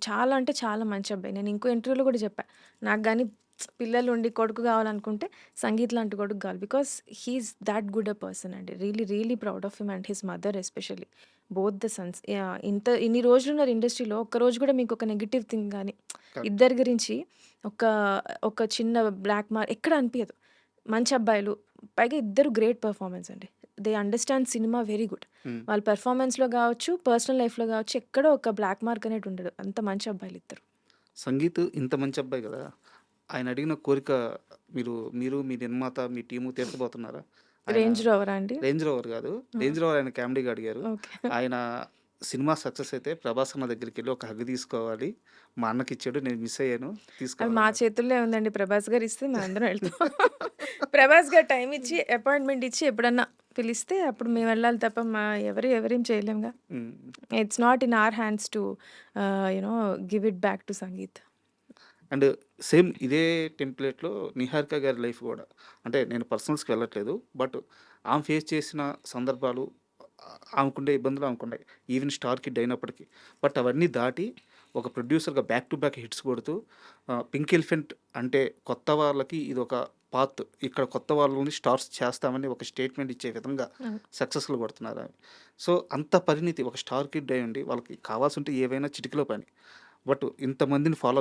చాలా అంటే చాలా మంచి అబ్బాయి. నేను ఇంకో ఇంటర్వ్యూలో కూడా చెప్పా. నాకు గాని పిల్లలుండి కొడుకు కావాలనుకుంటే సంగీత్ లాంటి కొడుకు కావాలి. Because he is thought good a person అండి. Really really proud of him and his mother especially. Both the sons. Yeah! ఇన్ని రోజులున్నారు ఇండస్ట్రీలో ఒక్కరోజు కూడా మీకొక నెగెటివ్ థింగ్ గాని, కరెక్ట్. ఇద్దరి గురించి ఒక ఒక చిన్న బ్లాక్ మార్క్ ఎక్కడ అనిపియదు. మంచి అబ్బాయిలు. పైగా ఇద్దరు గ్రేట్ పెర్ఫార్మన్స్ అండి. They understand cinema very good. హ్మ్. వాళ్ళ పెర్ఫార్మన్స్‌లో గావచ్చు, పర్సనల్ లైఫ్‌లో గావచ్చు ఎక్కడో ఒక బ్లాక్ మార్క్ అనేది ఉండదు. అంత మంచి అబ్బాయిలిద్దరు. సంగీత్ ఇంత మంచి అబ్బాయి గదా! ఆయన అడిగిన కోరిక మీరు, మీ నిర్మాత, మీ టీము తీర్చబోతున్నారా? ఆయన 'రేంజ్ రోవరా' అండి? రేంజ్ రోవర్ గాదు. ఆ! రేంజ్ రోవర్ ఆయన కామెడీగా అడిగారు. ఓకే. ఆయన సినిమా సక్సెస్ అయితే 'ప్రభాస్ అన్న' దగ్గరికెళ్ళి ఒక హగ్ తీసుకోవాలి. మా అన్నకిచ్చాడు. నేను మిస్ అయ్యాను. అది మా తీసుకోవాలన్నారు. చేతుల్లో ఉందండి. 'ప్రభాస్' గారు ఇస్తే మేమందరం ఎళ్తాం. 'ప్రభాస్' గారు టైమ్ ఇచ్చి, అపాయింట్‌మెంట్ ఇచ్చి ఎప్పుడన్నా పిలిస్తే అప్పుడు మేమెళ్ళాలి తప్ప ఎవరేం చేయలేంగా. హ్మ్. It's not in our hands to you know give it back to sangeet. And same ఇదే టెంప్లేట్‌లో 'నిహారిక' గారి లైఫ్ గూడా. అంటే నేను పర్సనల్స్‌కి వెళ్ళట్లేదు. బట్ ఆమె ఫేస్ చేసిన సందర్భాలు ఆమెకుండే ఇబ్బందులు ఆమెకున్నాయి. ఈవెన్ స్టార్ కిడ్ అయినప్పటికీ. బట్ అవన్నీ దాటి ఒక ప్రొడ్యూసర్‌గా బ్యాక్ టు బ్యాక్ హిట్స్ కొడుతూ 'పింక్ ఎలిఫెంట్' అంటే కొత్త వాళ్ళకి ఇదొక పాత్. ఇక్కడ కొత్త వాళ్ళని స్టార్స్ చేస్తామని ఒక స్టేట్మెంట్ ఇచ్చే విధంగా అవును. సక్సెస్‌లు కొడుతున్నారామె. సో, అంత పరిణితి ఒక స్టార్ కిడ్ అయ్యుండి వాళ్ళకి కావాల్సుంటే ఏవైనా చిటికెలో పని. బట్ ఇంతమందిని ఫాలో